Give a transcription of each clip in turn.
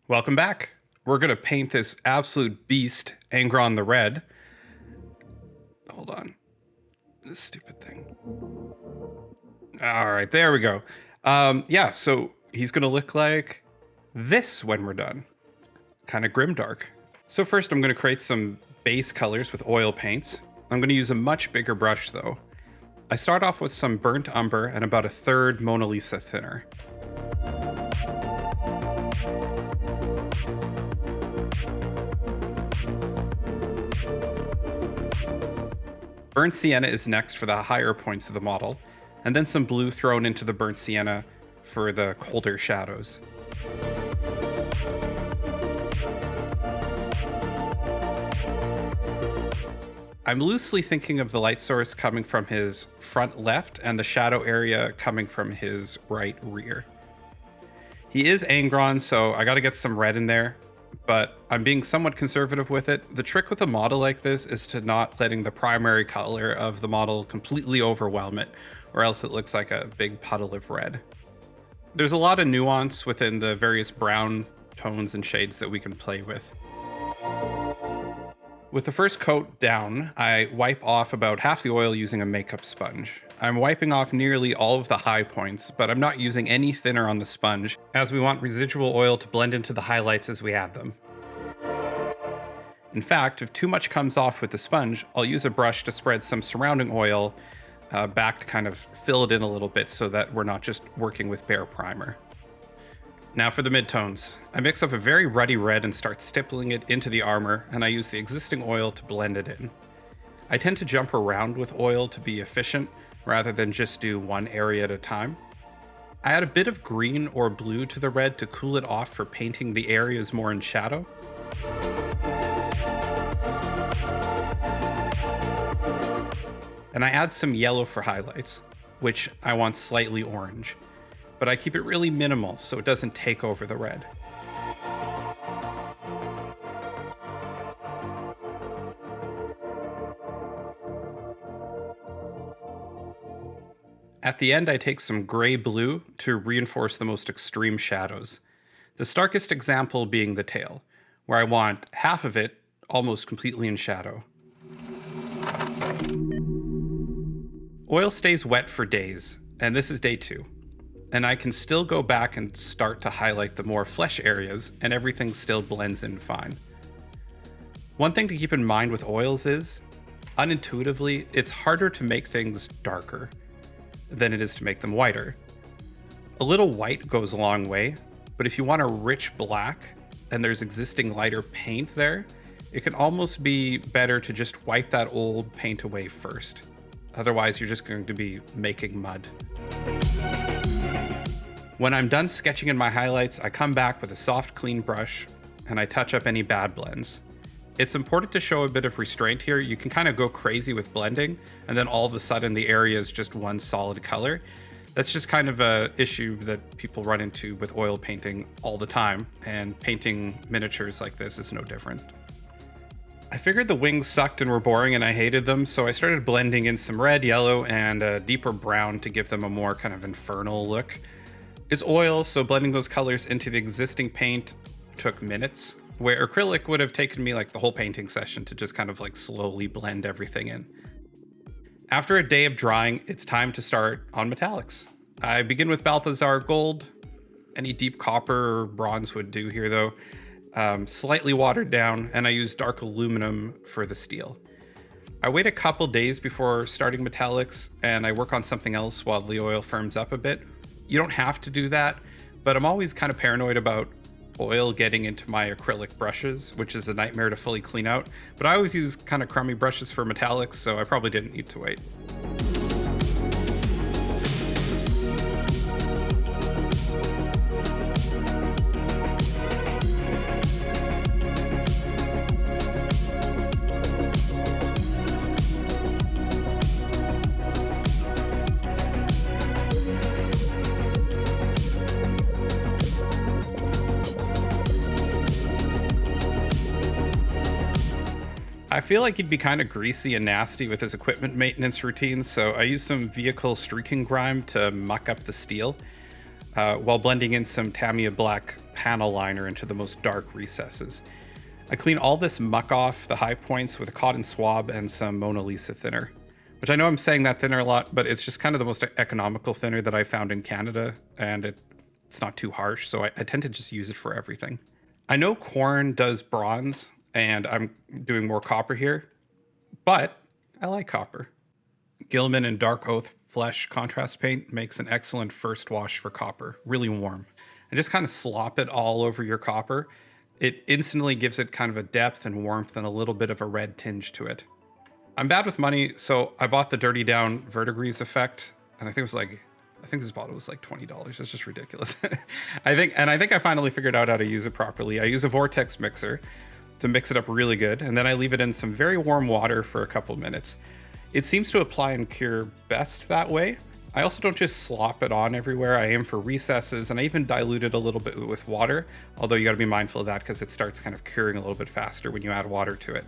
Welcome back. We're going to paint this absolute beast, Angron the Red. Hold on. This stupid thing. All right, there we go. Yeah, so he's going to look like this when we're done. Kind of grimdark. So first I'm going to create some base colors with oil paints. I'm going to use a much bigger brush though. I start off with some burnt umber and about a third Mona Lisa thinner. Burnt sienna is next for the higher points of the model, and then some blue thrown into the burnt sienna for the colder shadows. I'm loosely thinking of the light source coming from his front left and the shadow area coming from his right rear. He is Angron, so I gotta get some red in there, but I'm being somewhat conservative with it. The trick with a model like this is to not letting the primary color of the model completely overwhelm it, or else it looks like a big puddle of red. There's a lot of nuance within the various brown tones and shades that we can play with. With the first coat down, I wipe off about half the oil using a makeup sponge. I'm wiping off nearly all of the high points, but I'm not using any thinner on the sponge, as we want residual oil to blend into the highlights as we add them. In fact, if too much comes off with the sponge, I'll use a brush to spread some surrounding oil back to kind of fill it in a little bit so that we're not just working with bare primer. Now for the midtones. I mix up a very ruddy red and start stippling it into the armor, and I use the existing oil to blend it in. I tend to jump around with oil to be efficient, rather than just do one area at a time. I add a bit of green or blue to the red to cool it off for painting the areas more in shadow. And I add some yellow for highlights, which I want slightly orange. But I keep it really minimal so it doesn't take over the red. At the end, I take some gray blue to reinforce the most extreme shadows. The starkest example being the tail, where I want half of it almost completely in shadow. Oil stays wet for days, and this is day 2. And I can still go back and start to highlight the more flesh areas, and everything still blends in fine. One thing to keep in mind with oils is, unintuitively, it's harder to make things darker than it is to make them whiter. A little white goes a long way, but if you want a rich black and there's existing lighter paint there, it can almost be better to just wipe that old paint away first. Otherwise, you're just going to be making mud. When I'm done sketching in my highlights, I come back with a soft, clean brush and I touch up any bad blends. It's important to show a bit of restraint here. You can kind of go crazy with blending, and then all of a sudden the area is just one solid color. That's just kind of a issue that people run into with oil painting all the time, and painting miniatures like this is no different. I figured the wings sucked and were boring and I hated them, so I started blending in some red, yellow, and a deeper brown to give them a more kind of infernal look. It's oil, so blending those colors into the existing paint took minutes, where acrylic would have taken me like the whole painting session to just kind of like slowly blend everything in. After a day of drying, it's time to start on metallics. I begin with Balthazar Gold. Any deep copper or bronze would do here though. Slightly watered down, and I use dark aluminum for the steel. I wait a couple days before starting metallics, and I work on something else while the oil firms up a bit. You don't have to do that, but I'm always kind of paranoid about oil getting into my acrylic brushes, which is a nightmare to fully clean out. But I always use kind of crummy brushes for metallics, so I probably didn't need to wait. I feel like he'd be kind of greasy and nasty with his equipment maintenance routines, so I use some vehicle streaking grime to muck up the steel, while blending in some Tamiya black panel liner into the most dark recesses. I clean all this muck off the high points with a cotton swab and some Mona Lisa thinner, which I know I'm saying that thinner a lot, but it's just kind of the most economical thinner that I found in Canada, and it's not too harsh, so I tend to just use it for everything. I know Khorne does bronze, and I'm doing more copper here, but I like copper. Gilman and Dark Oath Flesh contrast paint makes an excellent first wash for copper, really warm. And just kind of slop it all over your copper. It instantly gives it kind of a depth and warmth and a little bit of a red tinge to it. I'm bad with money, so I bought the Dirty Down Verdigris effect, and I think this bottle was like $20. It's just ridiculous. I think I finally figured out how to use it properly. I use a vortex mixer to mix it up really good, and then I leave it in some very warm water for a couple minutes. It seems to apply and cure best that way. I also don't just slop it on everywhere. I aim for recesses, and I even dilute it a little bit with water, although you got to be mindful of that because it starts kind of curing a little bit faster when you add water to it.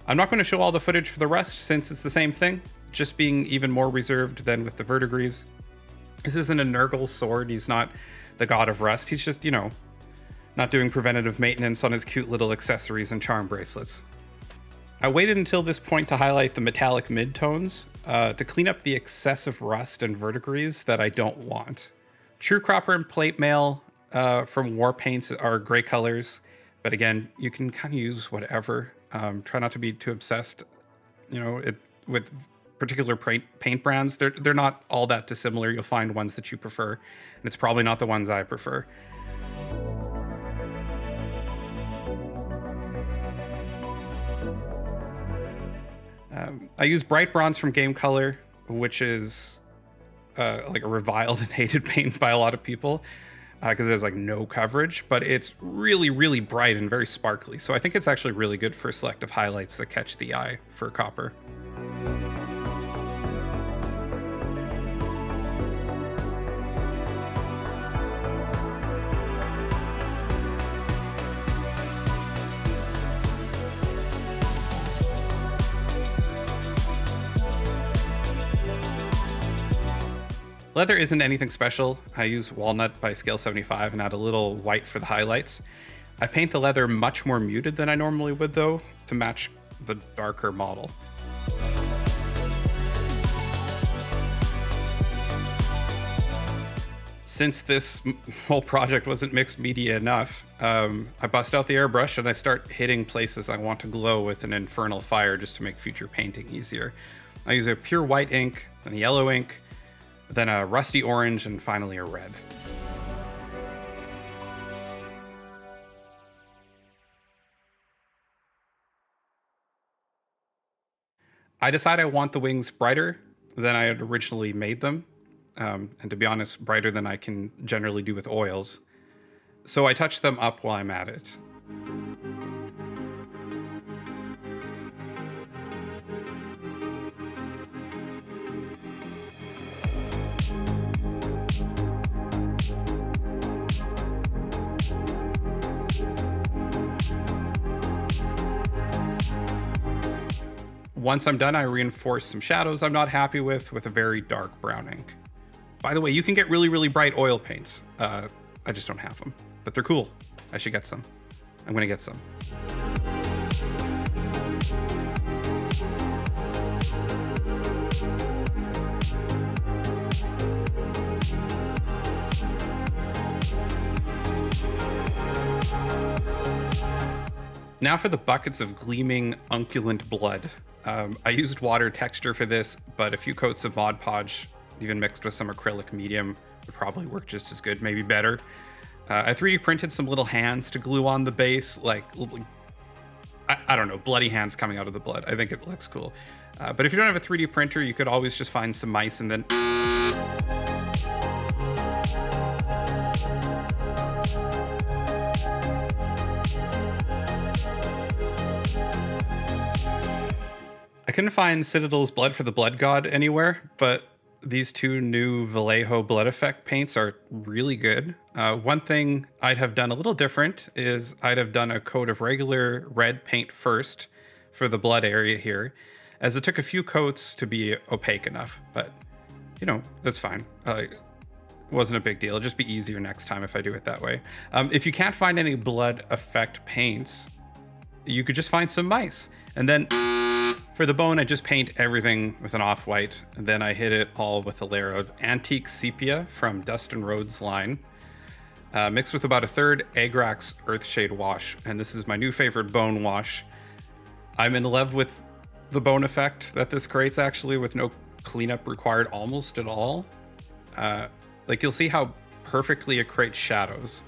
I'm not going to show all the footage for the rest since it's the same thing, just being even more reserved than with the Verdigris. This isn't a Nurgle sword. He's not the god of rust. He's just, not doing preventative maintenance on his cute little accessories and charm bracelets. I waited until this point to highlight the metallic midtones to clean up the excessive rust and verdigris that I don't want. True Cropper and Plate Mail from War Paints are great colors, but again, you can kind of use whatever. Try not to be too obsessed, with particular paint brands. They're not all that dissimilar. You'll find ones that you prefer, and it's probably not the ones I prefer. I use Bright Bronze from Game Color, which is like a reviled and hated paint by a lot of people because it has like no coverage, but it's really, really bright and very sparkly. So I think it's actually really good for selective highlights that catch the eye for copper. Leather isn't anything special. I use walnut by scale 75 and add a little white for the highlights. I paint the leather much more muted than I normally would though, to match the darker model. Since this whole project wasn't mixed media enough, I bust out the airbrush and I start hitting places I want to glow with an infernal fire just to make future painting easier. I use a pure white ink, then a yellow ink, then a rusty orange, and finally a red. I decide I want the wings brighter than I had originally made them, and to be honest, brighter than I can generally do with oils. So I touch them up while I'm at it. Once I'm done, I reinforce some shadows I'm not happy with a very dark brown ink. By the way, you can get really, really bright oil paints. I just don't have them, but they're cool. I should get some. I'm gonna get some. Now for the buckets of gleaming, unculent blood. I used water texture for this, but a few coats of Mod Podge, even mixed with some acrylic medium, would probably work just as good, maybe better. I 3D printed some little hands to glue on the base, like, I don't know, bloody hands coming out of the blood. I think it looks cool. But if you don't have a 3D printer, you could always just find some mice and then... I couldn't find Citadel's Blood for the Blood God anywhere, but these two new Vallejo Blood Effect paints are really good. One thing I'd have done a little different is I'd have done a coat of regular red paint first, for the blood area here, as it took a few coats to be opaque enough, but you know, that's fine. It wasn't a big deal. It'll just be easier next time if I do it that way. If you can't find any blood effect paints, you could just find some mice. And then for the bone, I just paint everything with an off-white, and then I hit it all with a layer of antique sepia from Dustin Rhodes' line, mixed with about a third Agrax Earthshade wash. And this is my new favorite bone wash. I'm in love with the bone effect that this creates, actually, with no cleanup required almost at all. Like, you'll see how perfectly it creates shadows.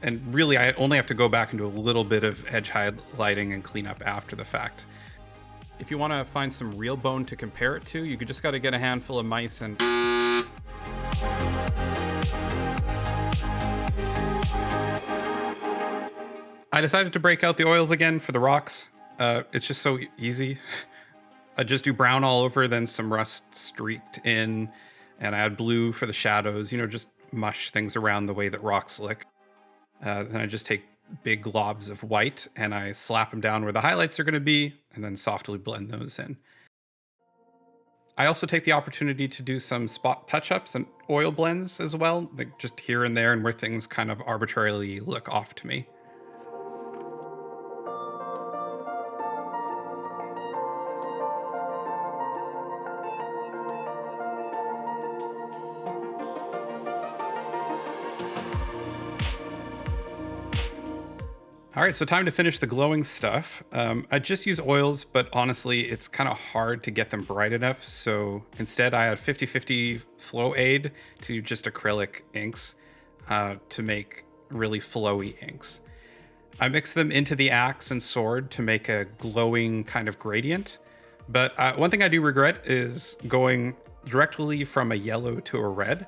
And really, I only have to go back and do a little bit of edge highlighting and cleanup after the fact. If you want to find some real bone to compare it to, you just got to get a handful of mice and... I decided to break out the oils again for the rocks. It's just so easy. I just do brown all over, then some rust streaked in, and I add blue for the shadows, you know, just mush things around the way that rocks lick. Then I just take big globs of white and I slap them down where the highlights are going to be, and then softly blend those in. I also take the opportunity to do some spot touch-ups and oil blends as well, like just here and there and where things kind of arbitrarily look off to me. All right, so time to finish the glowing stuff. I just use oils, but honestly, it's kind of hard to get them bright enough. So instead, I add 50-50 flow aid to just acrylic inks to make really flowy inks. I mix them into the axe and sword to make a glowing kind of gradient. But one thing I do regret is going directly from a yellow to a red.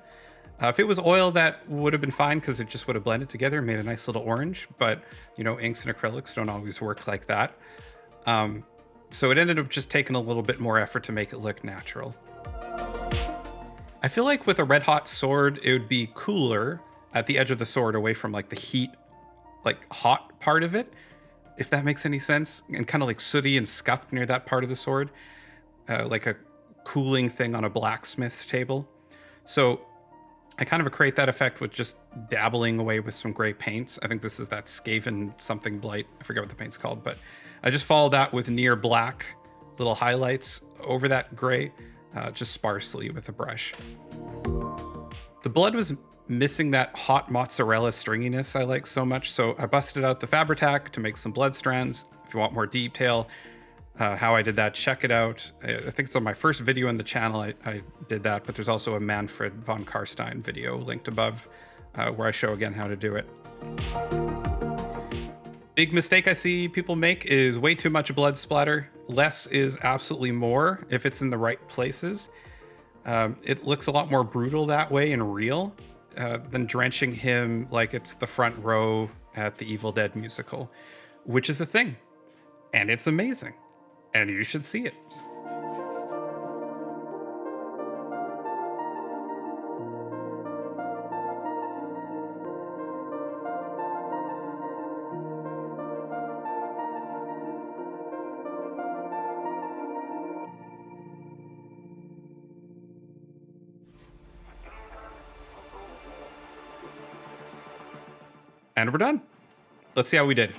If it was oil, that would have been fine because it just would have blended together and made a nice little orange. But, you know, inks and acrylics don't always work like that. So it ended up just taking a little bit more effort to make it look natural. I feel like with a red hot sword, it would be cooler at the edge of the sword away from like the heat, like hot part of it, if that makes any sense. And kind of like sooty and scuffed near that part of the sword, like a cooling thing on a blacksmith's table. So I kind of create that effect with just dabbling away with some gray paints. I think this is that Skaven something blight. I forget what the paint's called, but I just follow that with near black little highlights over that gray, just sparsely with a brush. The blood was missing that hot mozzarella stringiness I like so much, so I busted out the Fabri-Tac to make some blood strands. If you want more detail, how I did that, check it out. I think it's on my first video on the channel I did that, but there's also a Manfred von Karstein video linked above where I show again how to do it. Big mistake I see people make is way too much blood splatter. Less is absolutely more if it's in the right places. It looks a lot more brutal that way and real than drenching him like it's the front row at the Evil Dead musical, which is a thing, and it's amazing. And you should see it. And we're done. Let's see how we did.